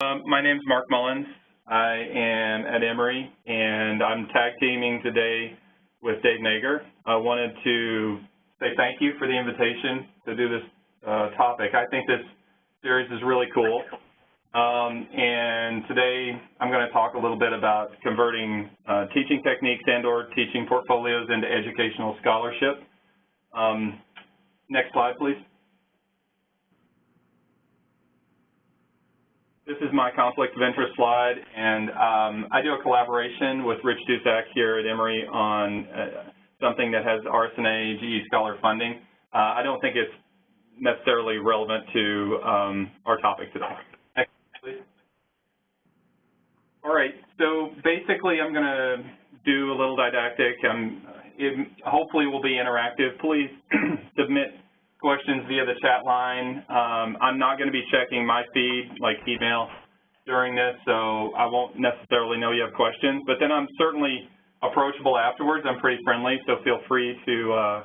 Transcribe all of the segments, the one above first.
My name's Mark Mullins. I am at Emory, and I'm tag teaming today with Dave Naeger. I wanted to say thank you for the invitation to do this topic. I think this series is really cool. And today I'm going to talk a little bit about converting teaching techniques and/or teaching portfolios into educational scholarship. Next slide, please. This is my conflict of interest slide, and I do a collaboration with Rich Dusak here at Emory on something that has RSNA GE Scholar funding. I don't think it's necessarily relevant to our topic today. Next, please. All right, so basically I'm going to do a little didactic. It hopefully will be interactive. Please submit questions via the chat line. I'm not going to be checking my feed, like email, during this, so I won't necessarily know you have questions. But then I'm certainly approachable afterwards. I'm pretty friendly, so feel free to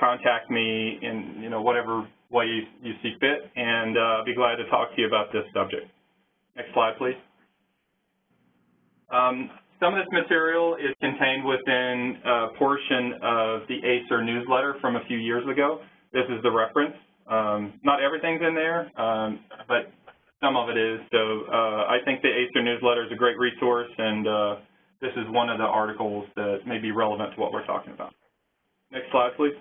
contact me in whatever way you see fit, and I'll be glad to talk to you about this subject. Next slide, please. Some of this material is contained within a portion of the Acer Newsletter from a few years ago. This is the reference. Not everything's in there, but some of it is. So I think the Acer Newsletter is a great resource, and this is one of the articles that may be relevant to what we're talking about. Next slide, please.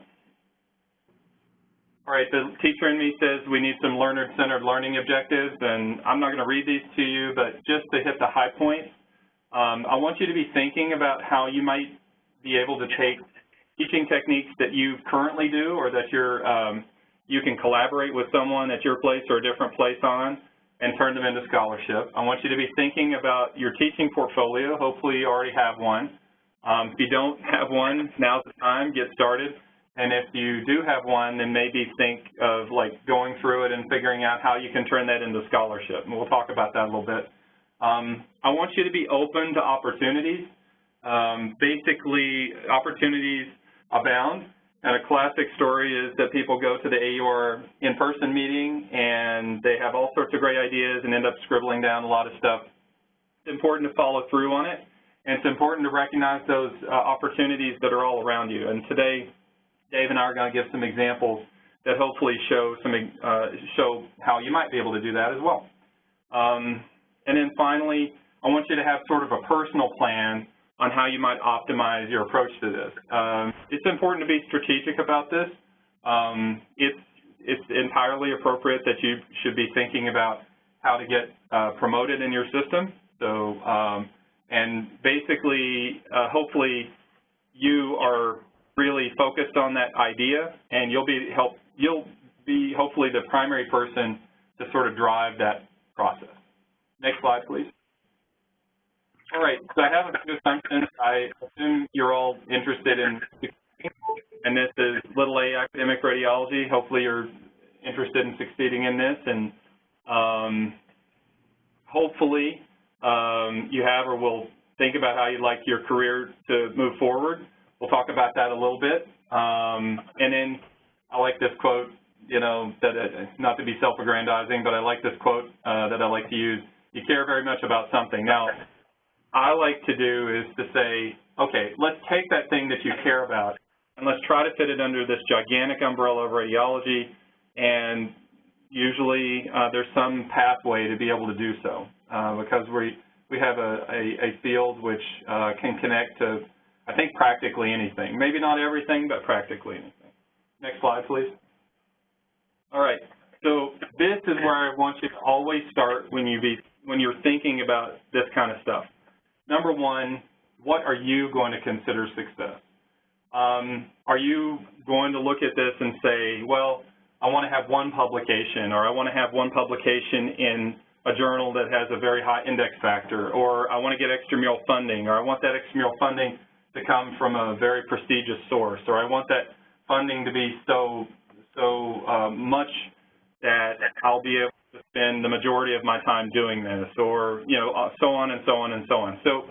All right, the teacher in me says we need some learner-centered learning objectives, and I'm not going to read these to you, but just to hit the high points, I want you to be thinking about how you might be able to take teaching techniques that you currently do or that you can collaborate with someone at your place or a different place on and turn them into scholarship. I want you to be thinking about your teaching portfolio. Hopefully you already have one. If you don't have one, now's the time, get started. And if you do have one, then maybe think of going through it and figuring out how you can turn that into scholarship. And we'll talk about that a little bit. I want you to be open to opportunities. Basically, opportunities abound. And a classic story is that people go to the AUR in-person meeting and they have all sorts of great ideas and end up scribbling down a lot of stuff. It's important to follow through on it, and it's important to recognize those opportunities that are all around you. And today, Dave and I are going to give some examples that hopefully show how you might be able to do that as well. And then finally, I want you to have sort of a personal plan on how you might optimize your approach to this. It's important to be strategic about this. It's entirely appropriate that you should be thinking about how to get promoted in your system. So, and basically, hopefully, you are really focused on that idea, and you'll be hopefully the primary person to sort of drive that process. Next slide, please. All right, so I have a few assumptions. I assume you're all interested in, and this is little a academic radiology. Hopefully you're interested in succeeding in this, and hopefully you have or will think about how you'd like your career to move forward. We'll talk about that a little bit. And then I like this quote, not to be self-aggrandizing, but I like this quote that I like to use. You care very much about something. Now, I like to do is to say, okay, let's take that thing that you care about and let's try to fit it under this gigantic umbrella of radiology, and usually there's some pathway to be able to do so because we have a field which can connect to, I think, practically anything. Maybe not everything, but practically anything. Next slide, please. All right, so this is where I want you to always start when you're thinking about this kind of stuff. Number one, what are you going to consider success? Are you going to look at this and say, well, I want to have one publication, or I want to have one publication in a journal that has a very high index factor, or I want to get extramural funding, or I want that extramural funding to come from a very prestigious source, or I want that funding to be so much that I'll be able to spend the majority of my time doing this, or so on and so on and so on. So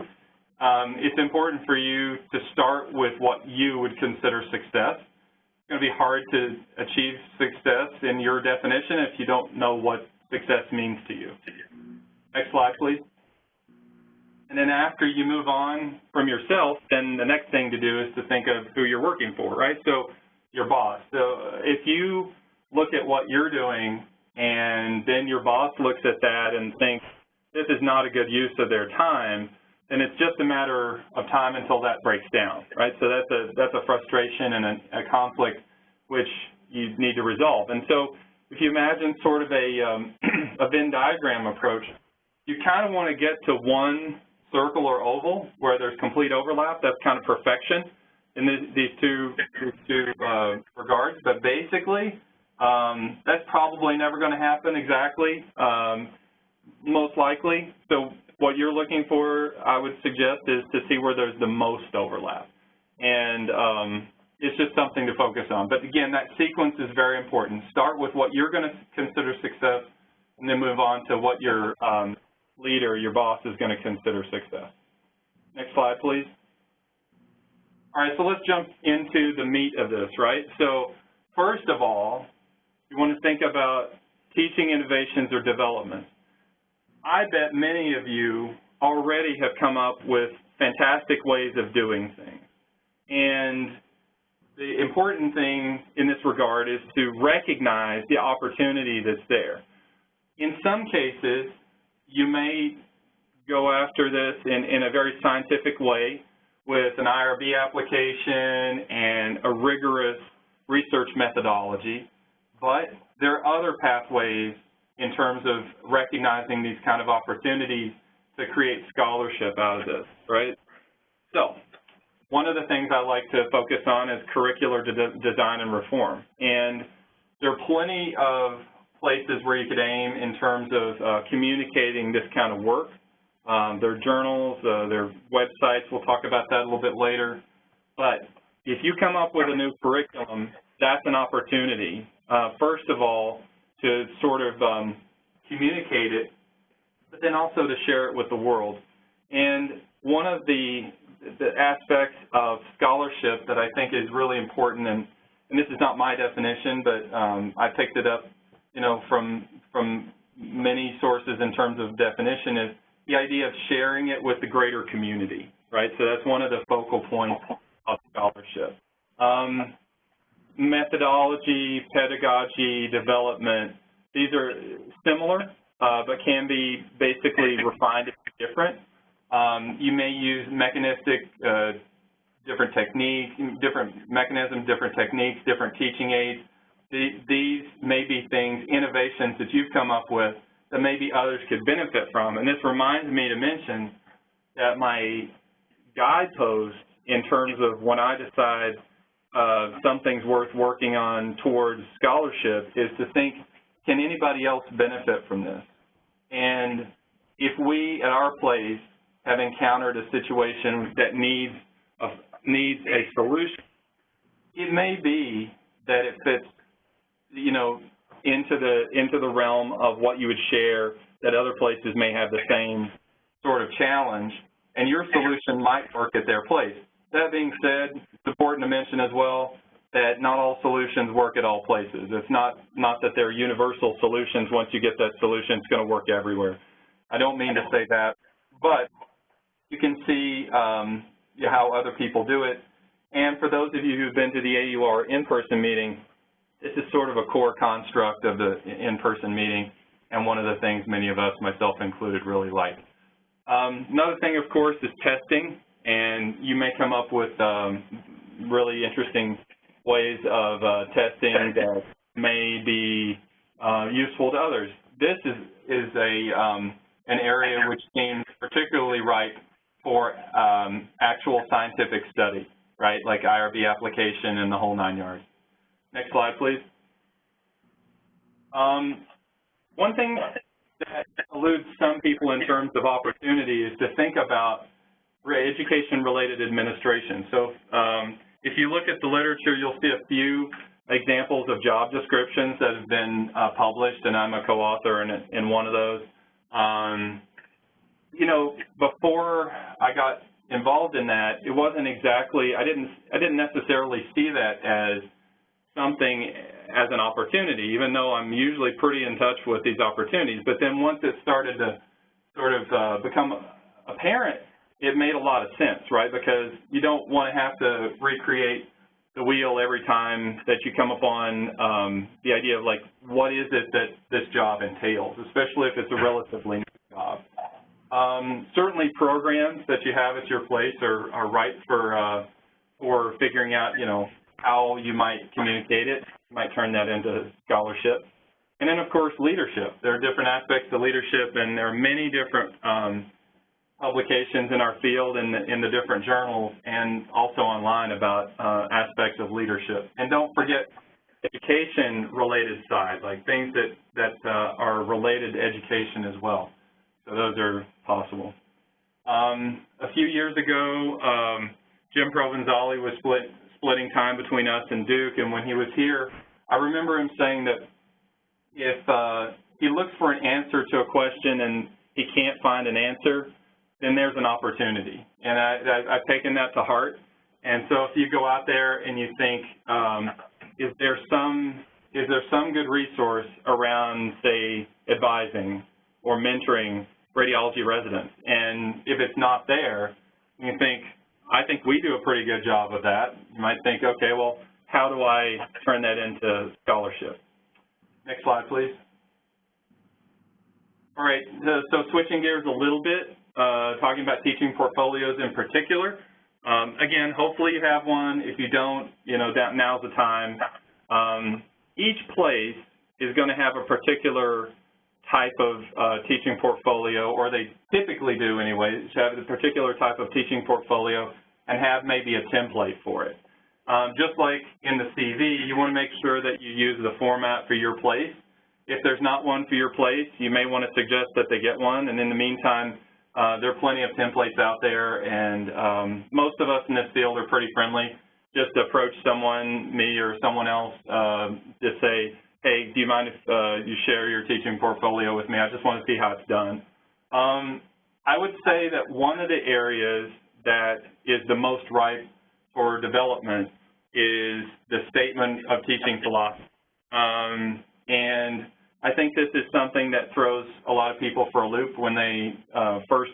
it's important for you to start with what you would consider success. It's going to be hard to achieve success in your definition if you don't know what success means to you. Next slide, please. And then after you move on from yourself, then the next thing to do is to think of who you're working for, right? So your boss. So if you look at what you're doing and then your boss looks at that and thinks this is not a good use of their time, then it's just a matter of time until that breaks down, right? So that's a frustration and a conflict which you need to resolve. And so if you imagine sort of a Venn diagram approach, you kind of want to get to one circle or oval where there's complete overlap. That's kind of perfection in these two regards. But basically, that's probably never going to happen exactly, most likely. So what you're looking for, I would suggest, is to see where there's the most overlap. And it's just something to focus on. But again, that sequence is very important. Start with what you're going to consider success, and then move on to what your leader, your boss, is going to consider success. Next slide, please. All right, so let's jump into the meat of this, right? So first of all, you want to think about teaching innovations or development. I bet many of you already have come up with fantastic ways of doing things. And the important thing in this regard is to recognize the opportunity that's there. In some cases, you may go after this in a very scientific way with an IRB application and a rigorous research methodology, but there are other pathways in terms of recognizing these kind of opportunities to create scholarship out of this, right? So one of the things I like to focus on is curricular design and reform. And there are plenty of places where you could aim in terms of communicating this kind of work. There are journals, there are websites. We'll talk about that a little bit later. But if you come up with a new curriculum, that's an opportunity, first of all, to sort of communicate it, but then also to share it with the world. And one of the aspects of scholarship that I think is really important, and this is not my definition, but I picked it up, you know, from many sources in terms of definition, is the idea of sharing it with the greater community, right? So that's one of the focal points of scholarship. Methodology, pedagogy, development, these are similar, but can be basically refined and different. You may use mechanistic, different techniques, different mechanisms, different techniques, different teaching aids. These may be things, innovations that you've come up with that maybe others could benefit from. And this reminds me to mention that my guidepost in terms of when I decide something's worth working on towards scholarship is to think, can anybody else benefit from this? And if we at our place have encountered a situation that needs a solution, it may be that it fits, you know, into the realm of what you would share, that other places may have the same sort of challenge, and your solution might work at their place. That being said, it's important to mention as well that not all solutions work at all places. It's not that they're universal solutions. Once you get that solution, it's going to work everywhere. I don't mean to say that, but you can see how other people do it. And for those of you who've been to the AUR in-person meeting, this is sort of a core construct of the in-person meeting, and one of the things many of us, myself included, really like. Another thing, of course, is testing, and you may come up with really interesting ways of testing that may be useful to others. This is an area which seems particularly ripe for actual scientific study, right, like IRB application and the whole 9 yards. Next slide, please. One thing that eludes some people in terms of opportunity is to think about education-related administration. So if you look at the literature, you'll see a few examples of job descriptions that have been published, and I'm a co-author in one of those. You know, before I got involved in that, it wasn't exactly, I didn't necessarily see that as something as an opportunity, even though I'm usually pretty in touch with these opportunities. But then once it started to sort of become apparent, it made a lot of sense, right? Because you don't want to have to recreate the wheel every time that you come upon the idea of, like, what is it that this job entails, especially if it's a relatively new job. Certainly programs that you have at your place are right for figuring out, you know, how you might communicate it. You might turn that into scholarship. And then, of course, leadership. There are different aspects to leadership, and there are many different publications in our field in the different journals and also online about aspects of leadership. And don't forget education-related side, like things that are related to education as well. So those are possible. A few years ago, Jim Provenzali was splitting time between us and Duke, and when he was here, I remember him saying that if he looks for an answer to a question and he can't find an answer, then there's an opportunity. And I've taken that to heart. And so if you go out there and you think, is there some good resource around, say, advising or mentoring radiology residents? And if it's not there, you think, I think we do a pretty good job of that. You might think, okay, well, how do I turn that into scholarship? Next slide, please. All right, so switching gears a little bit, talking about teaching portfolios in particular. Again, hopefully you have one. If you don't, you know, now's the time. Each place is going to have a particular type of teaching portfolio, or they typically do anyway, have a particular type of teaching portfolio and have maybe a template for it. Just like in the CV, you want to make sure that you use the format for your place. If there's not one for your place, you may want to suggest that they get one, and in the meantime, there are plenty of templates out there, and most of us in this field are pretty friendly. Just approach someone, me or someone else, just say, hey, do you mind if you share your teaching portfolio with me? I just want to see how it's done. I would say that one of the areas that is the most ripe for development is the statement of teaching philosophy. And I think this is something that throws a lot of people for a loop when they first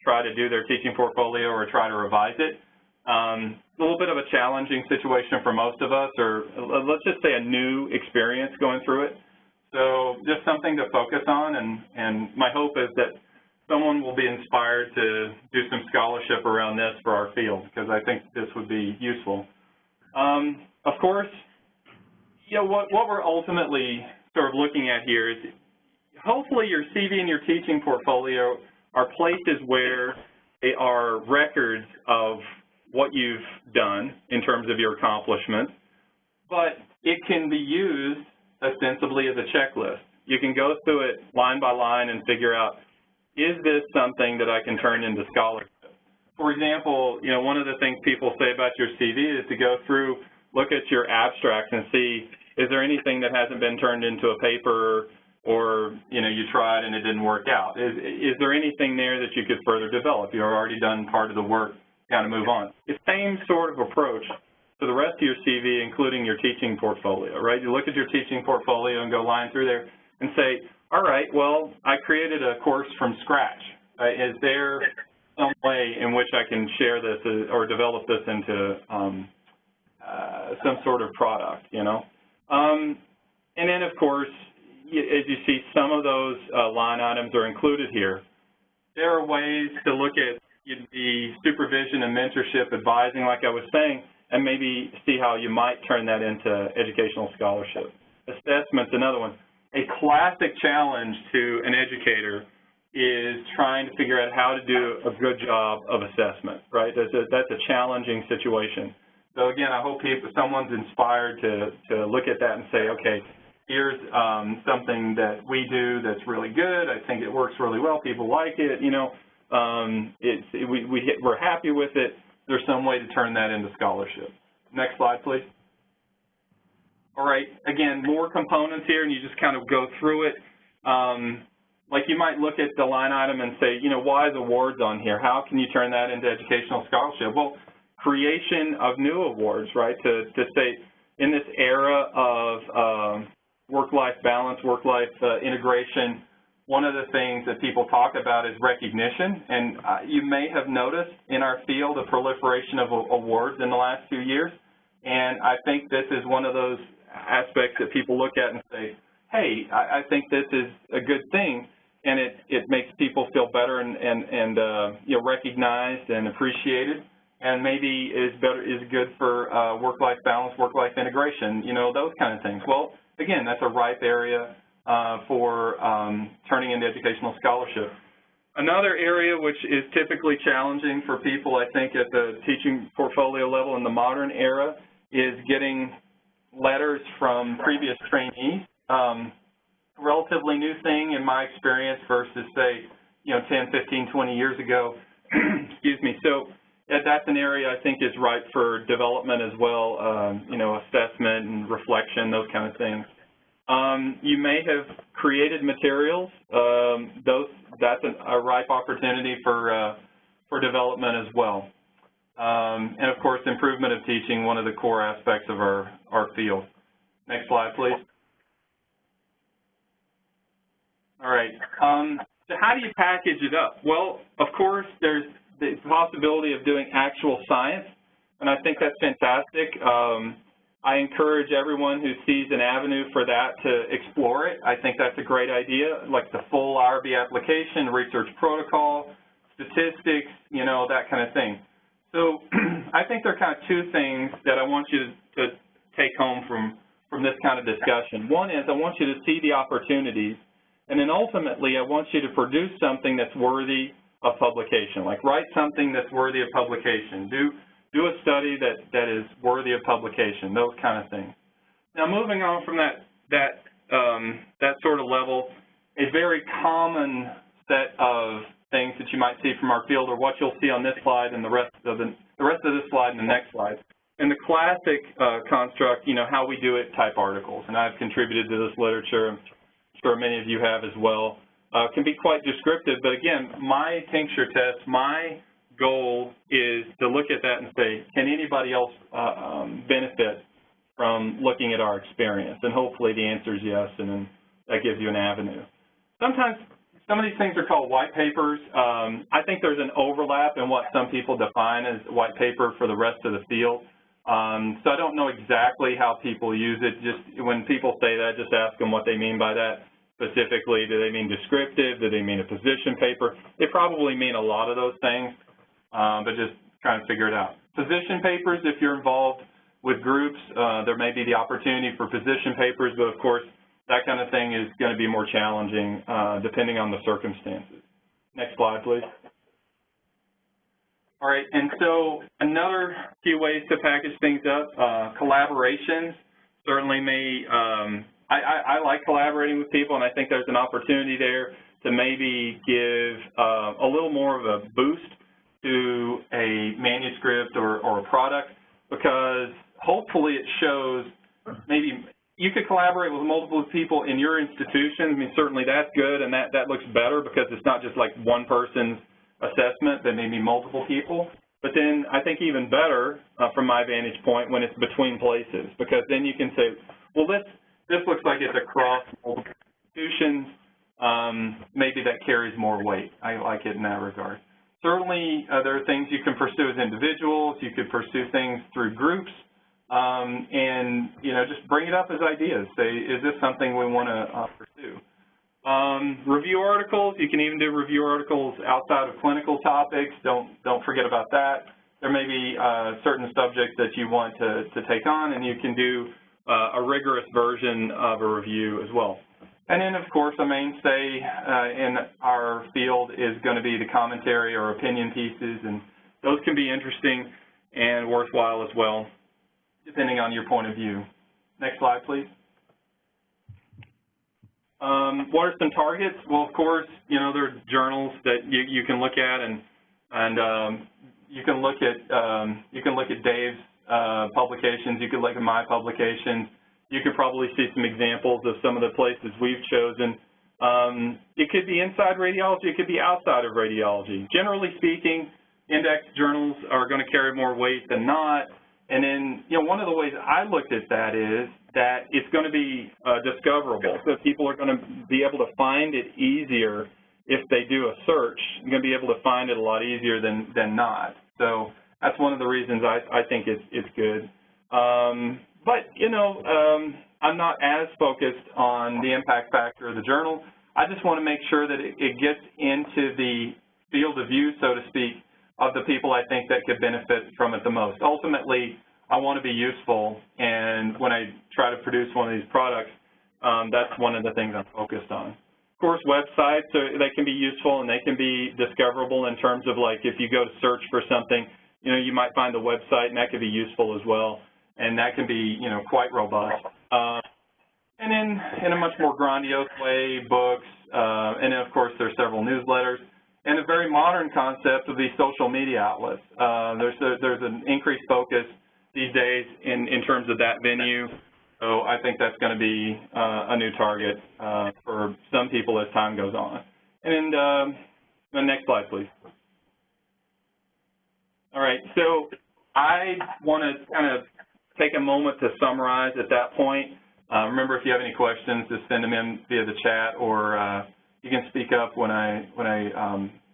try to do their teaching portfolio or try to revise it. A little bit of a challenging situation for most of us, or let's just say a new experience going through it. So just something to focus on, and my hope is that someone will be inspired to do some scholarship around this for our field, because I think this would be useful. Of course, you know, what we're ultimately sort of looking at here is hopefully your CV and your teaching portfolio are places where they are records of what you've done in terms of your accomplishments, but it can be used ostensibly as a checklist. You can go through it line by line and figure out, is this something that I can turn into scholarship? For example, you know, one of the things people say about your CV is to go through, look at your abstracts and see, is there anything that hasn't been turned into a paper, or, you know, you tried and it didn't work out? Is there anything there that you could further develop? You've already done part of the work, kind of move on. It's the same sort of approach to the rest of your CV, including your teaching portfolio, right? You look at your teaching portfolio and go line through there and say, all right, well, I created a course from scratch. Is there some way in which I can share this or develop this into some sort of product, you know? And then, of course, as you see, some of those line items are included here. There are ways to look at the supervision and mentorship advising, like I was saying, and maybe see how you might turn that into educational scholarship. Assessment's another one. A classic challenge to an educator is trying to figure out how to do a good job of assessment, right? That's a challenging situation. So again, I hope someone's inspired to look at that and say, okay, here's something that we do that's really good. I think it works really well. People like it. You know, we're happy with it. There's some way to turn that into scholarship. Next slide, please. All right, again, more components here, and you just kind of go through it. Like you might look at the line item and say, you know, why is awards on here? How can you turn that into educational scholarship? Well, creation of new awards, right, to say, in this era of work-life balance, work-life integration, one of the things that people talk about is recognition. And you may have noticed in our field a proliferation of awards in the last few years. And I think this is one of those aspects that people look at and say, hey, I think this is a good thing, and it makes people feel better and you know, recognized and appreciated, and maybe is good for work-life balance, work-life integration, you know, those kind of things. Well, again, that's a ripe area for turning into educational scholarship. Another area which is typically challenging for people, I think, at the teaching portfolio level in the modern era is getting letters from previous trainees. Relatively new thing in my experience versus, say, you know, 10, 15, 20 years ago. Excuse me. So that's an area I think is ripe for development as well, you know, assessment and reflection, those kind of things. You may have created materials. That's a ripe opportunity for development as well. And, of course, improvement of teaching, one of the core aspects of our field. Next slide, please. All right. So how do you package it up? Well, of course, there's the possibility of doing actual science, and I think that's fantastic. I encourage everyone who sees an avenue for that to explore it. I think that's a great idea, like the full IRB application, research protocol, statistics, you know, that kind of thing. So I think there are kind of two things that I want you to take home from this kind of discussion. One is I want you to see the opportunities, and then ultimately I want you to produce something that's worthy of publication, like write something that's worthy of publication. Do a study that is worthy of publication, those kind of things. Now, moving on from that sort of level, a very common set of things that you might see from our field, or what you'll see on this slide and the rest of this slide and the next slide. In the classic construct, you know, how we do it type articles, and I've contributed to this literature, I'm sure many of you have as well, can be quite descriptive, but again, my tincture test, my goal is to look at that and say, can anybody else benefit from looking at our experience? And hopefully the answer is yes, and then that gives you an avenue. Sometimes some of these things are called white papers. I think there's an overlap in what some people define as white paper for the rest of the field. So I don't know exactly how people use it. Just when people say that, just ask them what they mean by that. Specifically, do they mean descriptive? Do they mean a position paper? They probably mean a lot of those things. But just trying to figure it out. Position papers, if you're involved with groups, there may be the opportunity for position papers, but of course, that kind of thing is going to be more challenging depending on the circumstances. Next slide, please. All right, and so another few ways to package things up, collaborations certainly may, I like collaborating with people, and I think there's an opportunity there to maybe give a little more of a boost to a manuscript or a product, because hopefully it shows maybe you could collaborate with multiple people in your institution. I mean, certainly that's good, and that looks better because it's not just like one person's assessment, but maybe multiple people. But then I think even better from my vantage point when it's between places, because then you can say, well, this looks like it's across multiple institutions. Maybe that carries more weight. I like it in that regard. Certainly, there are things you can pursue as individuals. You could pursue things through groups, and you know, just bring it up as ideas. Say, is this something we want to pursue? Review articles. You can even do review articles outside of clinical topics. Don't forget about that. There may be certain subjects that you want to take on, and you can do a rigorous version of a review as well. And then, of course, a mainstay in our field is going to be the commentary or opinion pieces, and those can be interesting and worthwhile as well, depending on your point of view. Next slide, please. What are some targets? Well, of course, you know, there are journals that you can look at, and you can look at Dave's publications. You can look at my publications. You could probably see some examples of some of the places we've chosen. It could be inside radiology. It could be outside of radiology. Generally speaking, index journals are going to carry more weight than not, And then, one of the ways I looked at that is that it's going to be discoverable. So people are going to be able to find it easier if they do a search. You're going to be able to find it a lot easier than not. So that's one of the reasons I think it's good. But, I'm not as focused on the impact factor of the journal. I just want to make sure that it gets into the field of view, so to speak, of the people I think that could benefit from it the most. Ultimately, I want to be useful, and when I try to produce one of these products, that's one of the things I'm focused on. Of course, websites, they can be useful and they can be discoverable in terms of, like, if you go to search for something, you might find the website, and that could be useful as well, and that can be, quite robust. And then in a much more grandiose way, books, and then, of course, there's several newsletters. And a very modern concept of these social media outlets. There's an increased focus these days in terms of that venue. So I think that's going to be a new target for some people as time goes on. And the next slide, please. All right, so I want to kind of take a moment to summarize at that point. Remember, if you have any questions, just send them in via the chat, or you can speak up when I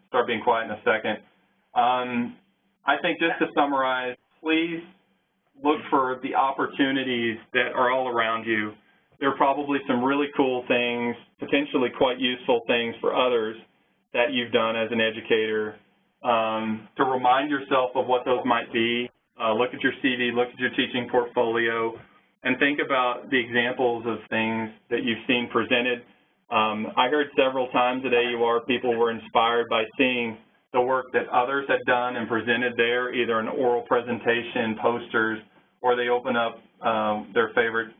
start being quiet in a second. I think just to summarize, please look for the opportunities that are all around you. There are probably some really cool things, potentially quite useful things for others that you've done as an educator. To remind yourself of what those might be, look at your CV, look at your teaching portfolio, and think about the examples of things that you've seen presented. I heard several times at AUR people were inspired by seeing the work that others had done and presented there, either an oral presentation, posters, or they open up their favorite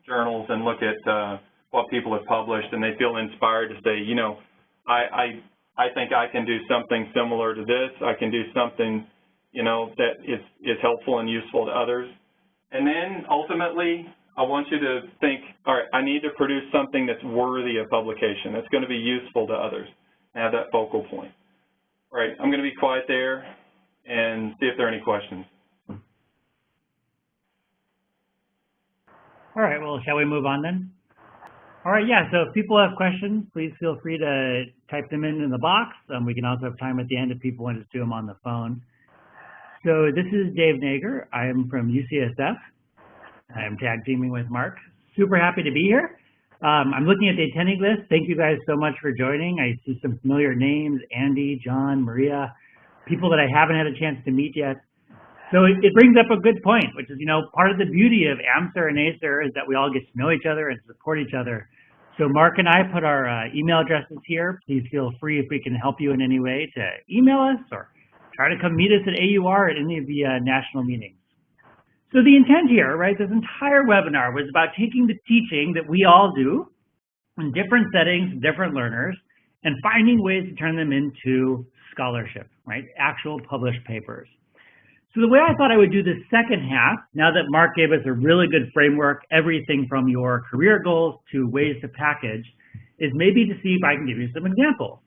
journals and look at what people have published, and they feel inspired to say, I think I can do something similar to this. I can do something, that is helpful and useful to others. And then ultimately, I want you to think, all right, I need to produce something that's worthy of publication, that's going to be useful to others, and have that focal point. All right, I'm going to be quiet there and see if there are any questions. All right, well, shall we move on then? All right, yeah, so if people have questions, please feel free to type them in the box. We can also have time at the end if people want to do them on the phone. So this is Dave Naeger. I am from UCSF. I'm tag teaming with Mark. Super happy to be here. I'm looking at the attending list. Thank you guys so much for joining. I see some familiar names, Andy, John, Maria, people that I haven't had a chance to meet yet. So it brings up a good point, which is, part of the beauty of AMSR and Acer is that we all get to know each other and support each other. So Mark and I put our email addresses here. Please feel free, if we can help you in any way, to email us or try to come meet us at AUR at any of the national meetings. So the intent here, right, this entire webinar was about taking the teaching that we all do in different settings, different learners, and finding ways to turn them into scholarship, right, actual published papers. So the way I thought I would do this second half, now that Mark gave us a really good framework, everything from your career goals to ways to package, is maybe to see if I can give you some examples.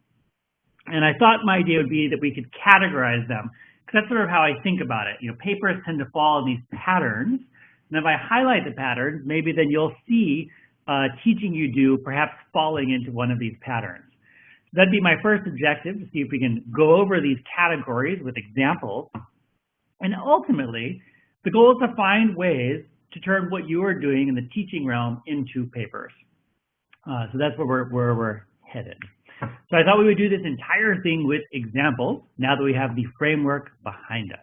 And I thought my idea would be that we could categorize them, because that's sort of how I think about it. Papers tend to fall in these patterns, and if I highlight the patterns, maybe then you'll see teaching you do perhaps falling into one of these patterns. So that'd be my first objective, to see if we can go over these categories with examples. And ultimately, the goal is to find ways to turn what you are doing in the teaching realm into papers. So that's where we're headed. So I thought we would do this entire thing with examples, now that we have the framework behind us.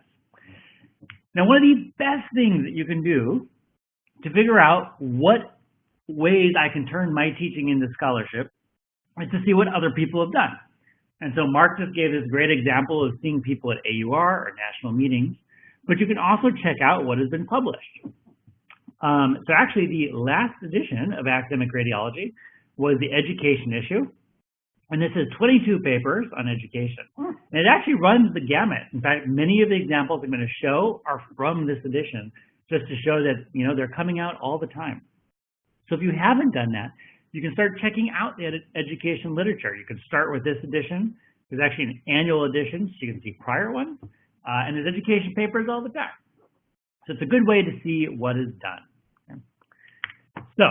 Now, one of the best things that you can do to figure out what ways I can turn my teaching into scholarship is to see what other people have done. And so Mark just gave this great example of seeing people at AUR or national meetings, but you can also check out what has been published. So actually, the last edition of Academic Radiology was the education issue. And this is 22 papers on education. And it actually runs the gamut. In fact, many of the examples I'm going to show are from this edition, just to show that, they're coming out all the time. So if you haven't done that, you can start checking out the education literature. You can start with this edition. There's actually an annual edition, so you can see prior ones. And there's education papers all the time. So it's a good way to see what is done. Okay? So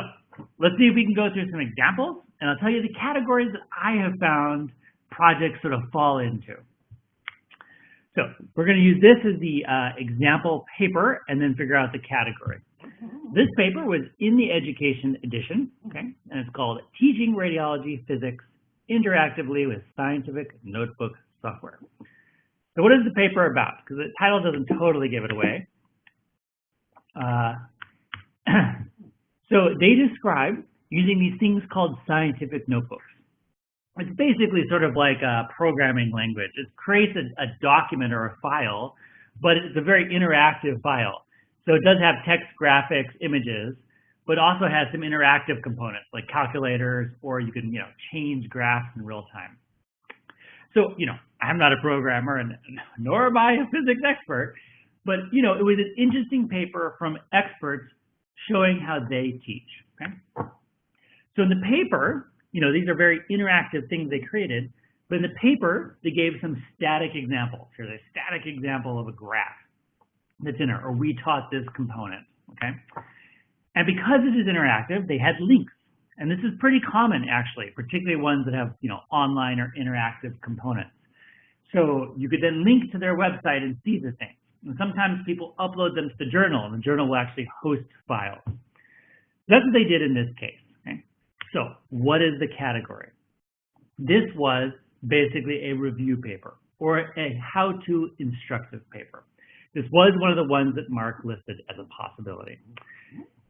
let's see if we can go through some examples, and I'll tell you the categories that I have found projects sort of fall into. So we're going to use this as the example paper and then figure out the category. This paper was in the education edition, okay, and it's called Teaching Radiology Physics Interactively with Scientific Notebook Software. So what is the paper about? Because the title doesn't totally give it away. So they describe using these things called scientific notebooks. It's basically sort of like a programming language. It creates a document or a file, but it's a very interactive file. So it does have text, graphics, images, but also has some interactive components like calculators, or you can, change graphs in real time. So, I'm not a programmer, and nor am I a physics expert, but, it was an interesting paper from experts showing how they teach, okay? So in the paper, these are very interactive things they created, but in the paper, they gave some static examples. Here's a static example of a graph that's in there, or we taught this component, okay? And because it is interactive, they had links. And this is pretty common, actually, particularly ones that have, online or interactive components. So you could then link to their website and see the things. And sometimes people upload them to the journal, and the journal will actually host files. That's what they did in this case. Okay? So what is the category? This was basically a review paper or a how-to instructive paper. This was one of the ones that Mark listed as a possibility.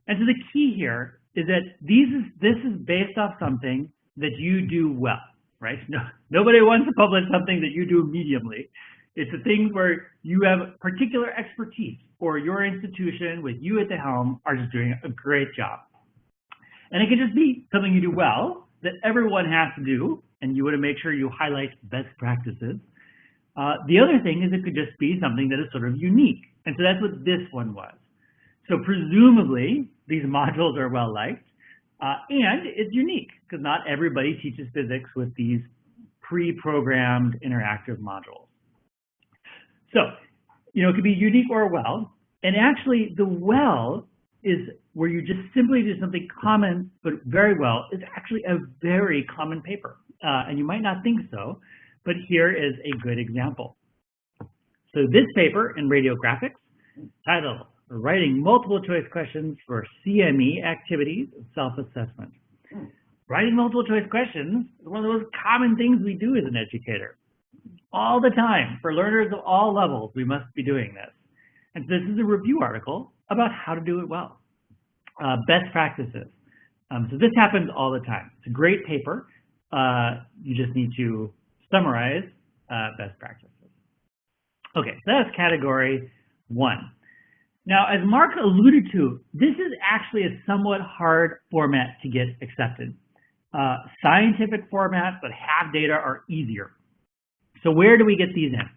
And so the key here is that this is based off something that you do well, right? Nobody wants to publish something that you do mediumly. It's the things where you have particular expertise, or your institution with you at the helm are just doing a great job. And it can just be something you do well that everyone has to do, and you want to make sure you highlight best practices. The other thing is it could just be something that is sort of unique. And so that's what this one was. So presumably, these modules are well liked, and it's unique because not everybody teaches physics with these pre-programmed interactive modules. So, it could be unique or well, and actually the well is where you just simply do something common but very well is actually a very common paper, and you might not think so, but here is a good example. So this paper in radiographics, titled Writing Multiple Choice Questions for CME Activities of Self-Assessment. Writing multiple choice questions is one of those common things we do as an educator. All the time, for learners of all levels, we must be doing this. And this is a review article about how to do it well. Best practices. So this happens all the time. It's a great paper. You just need to summarize best practices. Okay, so that's category 1. Now, as Mark alluded to, this is actually a somewhat hard format to get accepted. Scientific formats that have data are easier. So where do we get these in?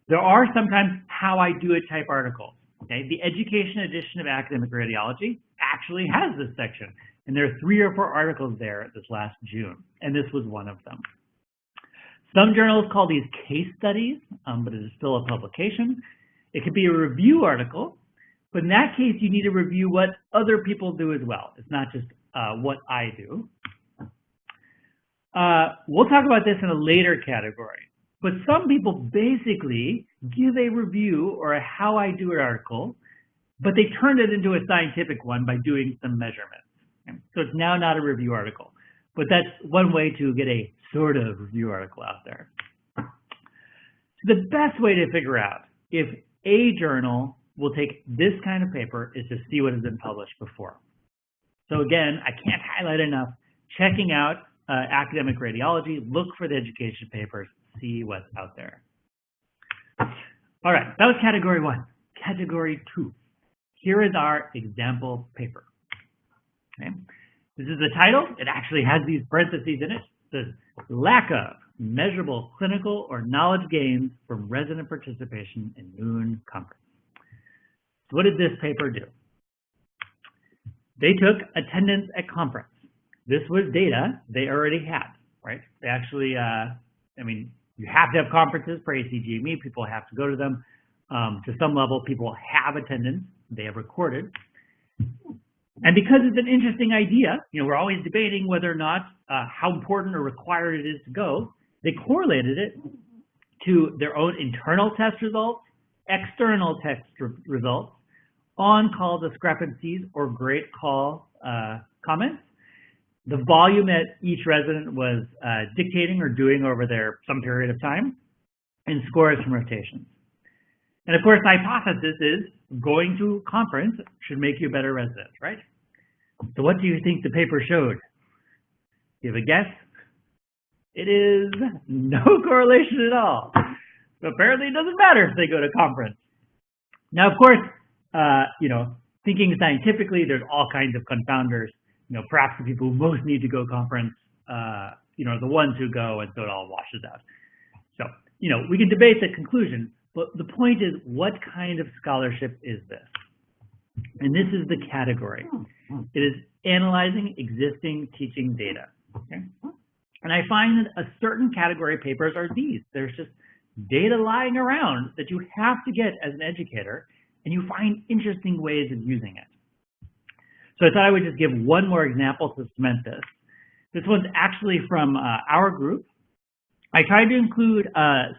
There are sometimes how I do it type articles. Okay? The education edition of Academic Radiology actually has this section, and there are 3 or 4 articles there this last June, and this was one of them. Some journals call these case studies, but it is still a publication. It could be a review article, but in that case, you need to review what other people do as well. It's not just what I do. We'll talk about this in a later category. But some people basically give a review or a how I do it article, but they turn it into a scientific one by doing some measurements. Okay? So it's now not a review article, but that's one way to get a sort of review article out there. So the best way to figure out if a journal will take this kind of paper is to see what has been published before. So again, I can't highlight enough, checking out Academic Radiology, look for the education papers, see what's out there. All right, that was category 1. Category 2. Here is our example paper. Okay. This is the title. It actually has these parentheses in it. It says, lack of measurable clinical or knowledge gains from resident participation in noon conference. So what did this paper do? They took attendance at conference. This was data they already had, right? They actually, you have to have conferences for ACGME. People have to go to them. To some level, people have attendance, they have recorded. And because it's an interesting idea, we're always debating whether or not how important or required it is to go, they correlated it to their own internal test results, external test results, on-call discrepancies or great call comments, the volume that each resident was dictating or doing over some period of time, and scores from rotations. And of course, the hypothesis is going to a conference should make you a better resident, right? So what do you think the paper showed? Do you have a guess? It is no correlation at all. So apparently it doesn't matter if they go to conference. Now, of course, thinking scientifically, there's all kinds of confounders. Perhaps the people who most need to go conference, the ones who go, and so it all washes out. So, we can debate the conclusion, but the point is, what kind of scholarship is this? And this is the category. It is analyzing existing teaching data. Okay? And I find that a certain category of papers are these. There's just data lying around that you have to get as an educator, and you find interesting ways of using it. So I thought I would just give one more example to cement this. This one's actually from our group. I tried to include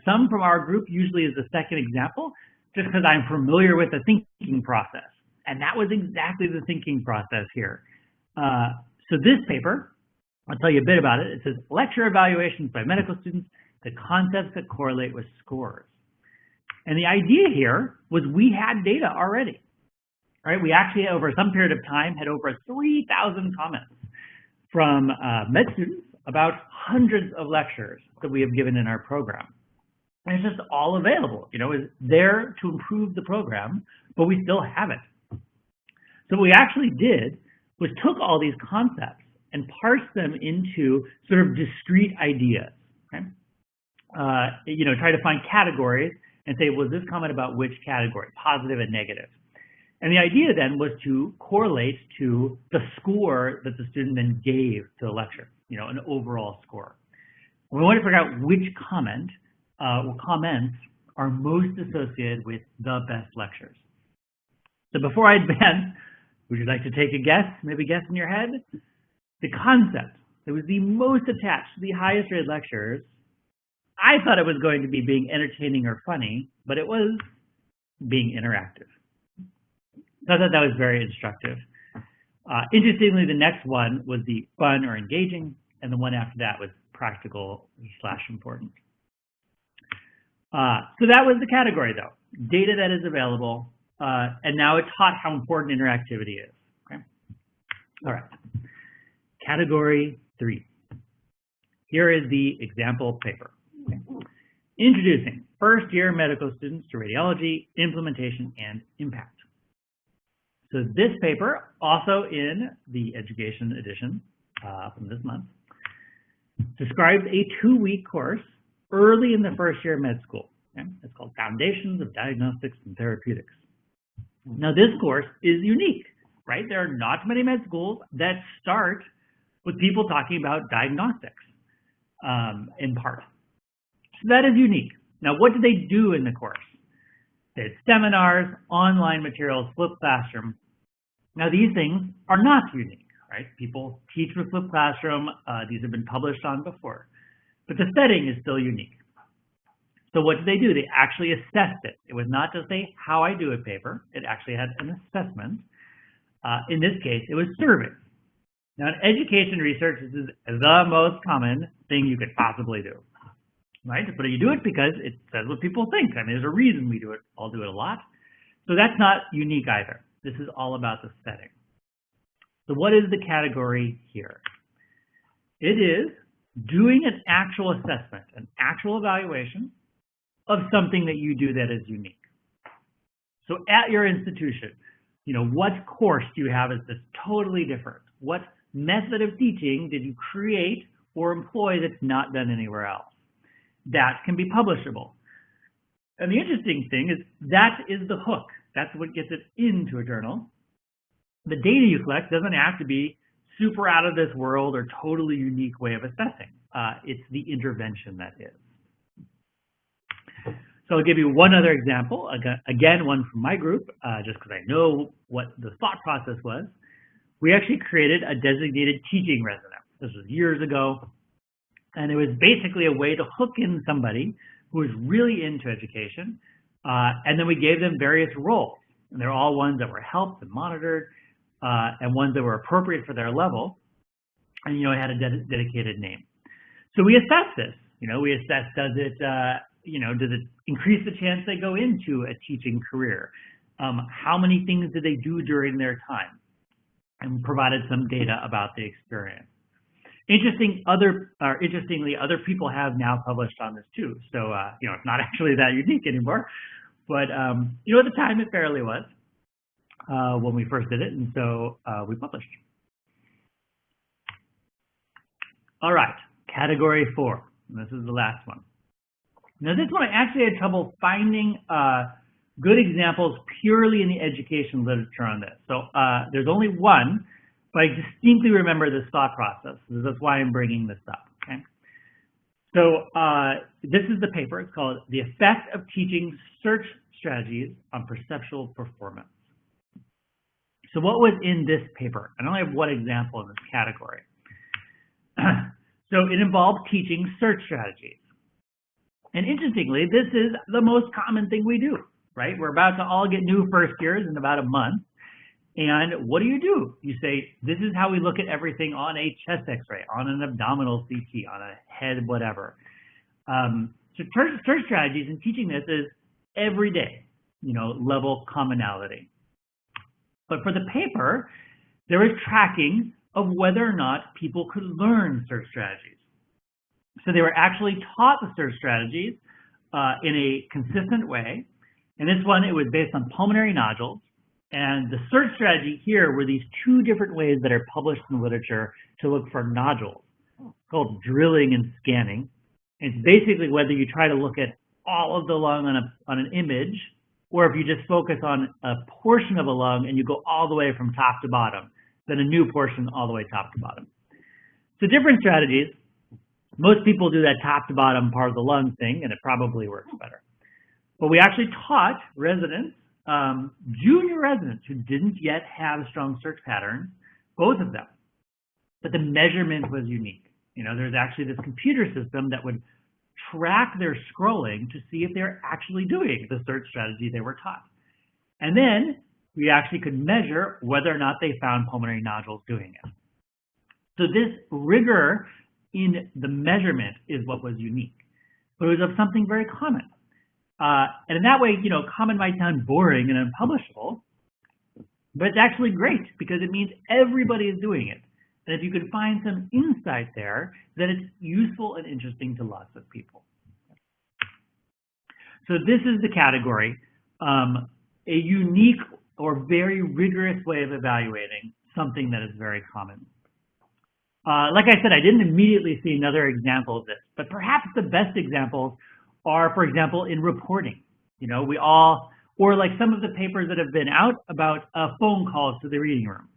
some from our group, usually as the second example, just because I'm familiar with the thinking process. And that was exactly the thinking process here. So this paper, I'll tell you a bit about it. It says, lecture evaluations by medical students, the concepts that correlate with scores. And the idea here was we had data already. Right? We actually, over some period of time, had over 3,000 comments from med students about hundreds of lectures that we have given in our program. And it's just all available. It's there to improve the program, but we still have it. So what we actually did was took all these concepts and parsed them into sort of discrete ideas. Okay? Try to find categories and say, was this comment about which category, positive and negative? And the idea then was to correlate to the score that the student then gave to the lecture, an overall score. We want to figure out which comments are most associated with the best lectures. So before I advance, would you like to take a guess, maybe guess in your head? The concept that was the most attached to the highest rated lectures, I thought it was going to be being entertaining or funny, but it was being interactive. So I thought that was very instructive. Interestingly, the next one was the fun or engaging, and the one after that was practical / important. So that was the category, though. Data that is available, and now it taught how important interactivity is. Okay? All right. Category 3. Here is the example paper. Okay. Introducing first-year medical students to radiology, implementation, and impact. So this paper, also in the education edition from this month, describes a 2-week course early in the first year of med school. Okay? It's called Foundations of Diagnostics and Therapeutics. Now this course is unique, right? There are not many med schools that start with people talking about diagnostics in part. So that is unique. Now what do they do in the course? They had seminars, online materials, flipped classroom. Now these things are not unique, right? People teach with flipped classroom. These have been published on before. But the setting is still unique. So what did they do? They actually assessed it. It was not just a how I do it paper. It actually had an assessment. In this case, it was surveys. Now in education research, this is the most common thing you could possibly do, right? But you do it because it says what people think. I mean, there's a reason we do it. I'll do it a lot. So that's not unique either. This is all about the setting. So what is the category here? It is doing an actual assessment, an actual evaluation of something that you do that is unique. So at your institution, what course do you have that's totally different? What method of teaching did you create or employ that's not done anywhere else? That can be publishable. And the interesting thing is that is the hook. That's what gets it into a journal. The data you collect doesn't have to be super out of this world or totally unique way of assessing. It's the intervention that is. So So I'll give you one other example, again, one from my group, just because I know what the thought process was. We actually created a designated teaching resident. This was years ago, and it was basically a way to hook in somebody who was really into education, and then we gave them various roles. And they're all ones that were helped and monitored, and ones that were appropriate for their level, and it had a dedicated name. So we assessed this. We assessed, does it increase the chance they go into a teaching career? How many things did they do during their time? And provided some data about the experience. Interestingly, other people have now published on this too. So, it's not actually that unique anymore. But, at the time it fairly was when we first did it. And so we published. All right, category 4. And this is the last one. Now, this one I actually had trouble finding good examples purely in the education literature on this. So there's only one, but I distinctly remember this thought process. So that's why I'm bringing this up, okay? So this is the paper. It's called The Effect of Teaching Search Strategies on Perceptual Performance. So what was in this paper? I only have one example in this category. So it involved teaching search strategies. And interestingly, this is the most common thing we do, right? We're about to all get new first years in about a month. And what do? You say, this is how we look at everything on a chest x-ray, on an abdominal CT, on a head, whatever. So search strategies and teaching this is everyday, level commonality. But for the paper, there was tracking of whether or not people could learn search strategies. So they were actually taught the search strategies in a consistent way. And this one, it was based on pulmonary nodules. And the search strategy here were these two different ways that are published in the literature to look for nodules, called drilling and scanning. And it's basically whether you try to look at all of the lung on an image, or if you just focus on a portion of a lung and you go all the way from top to bottom, then a new portion all the way top to bottom. So different strategies. Most people do that top to bottom part of the lung thing, and it probably works better. But we actually taught residents, junior residents who didn't yet have strong search patterns, both of them. But the measurement was unique. There's actually this computer system that would track their scrolling to see if they're actually doing the search strategy they were taught. And then we actually could measure whether or not they found pulmonary nodules doing it. So this rigor in the measurement is what was unique, but it was of something very common. And in that way, common might sound boring and unpublishable, but it's actually great because it means everybody is doing it. And if you can find some insight there, then it's useful and interesting to lots of people. So this is the category, a unique or very rigorous way of evaluating something that is very common. Like I said, I didn't immediately see another example of this, but perhaps the best examples are, for example, in reporting. Or like some of the papers that have been out about phone calls to the reading room.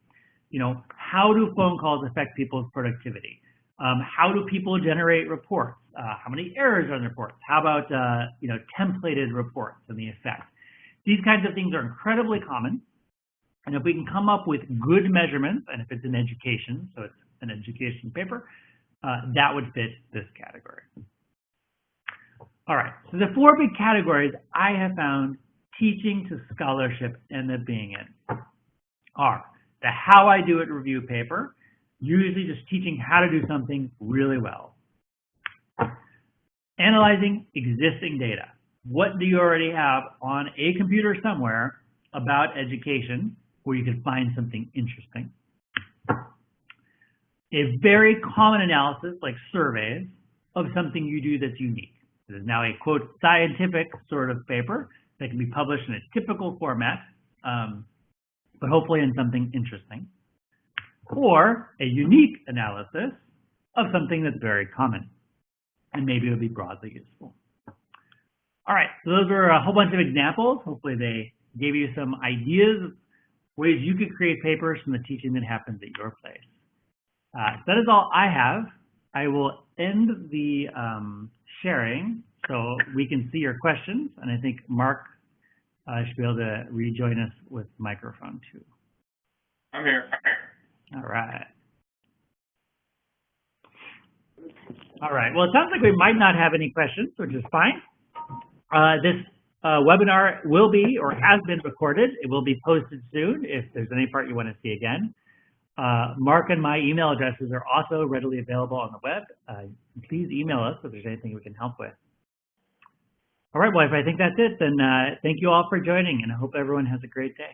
How do phone calls affect people's productivity? How do people generate reports? How many errors are in reports? How about, templated reports and the effect? These kinds of things are incredibly common. And if we can come up with good measurements, and if it's in education, so it's an education paper, that would fit this category. All right, so the 4 big categories I have found teaching to scholarship end up being in are the how I do it review paper, usually just teaching how to do something really well. Analyzing existing data. What do you already have on a computer somewhere about education where you can find something interesting? A very common analysis, like surveys, of something you do that's unique. It is now a, quote, scientific sort of paper that can be published in a typical format, but hopefully in something interesting. Or a unique analysis of something that's very common, and maybe it would be broadly useful. All right, so those were a whole bunch of examples. Hopefully they gave you some ideas of ways you could create papers from the teaching that happens at your place. That is all I have. I will end the sharing so we can see your questions, and I think Mark should be able to rejoin us with microphone too. I'm here. All right. All right. Well, it sounds like we might not have any questions, which is fine. This webinar will be or has been recorded. It will be posted soon if there's any part you want to see again. Mark and my email addresses are also readily available on the web. Please email us if there's anything we can help with. All right, well, if I think that's it, then thank you all for joining, and I hope everyone has a great day.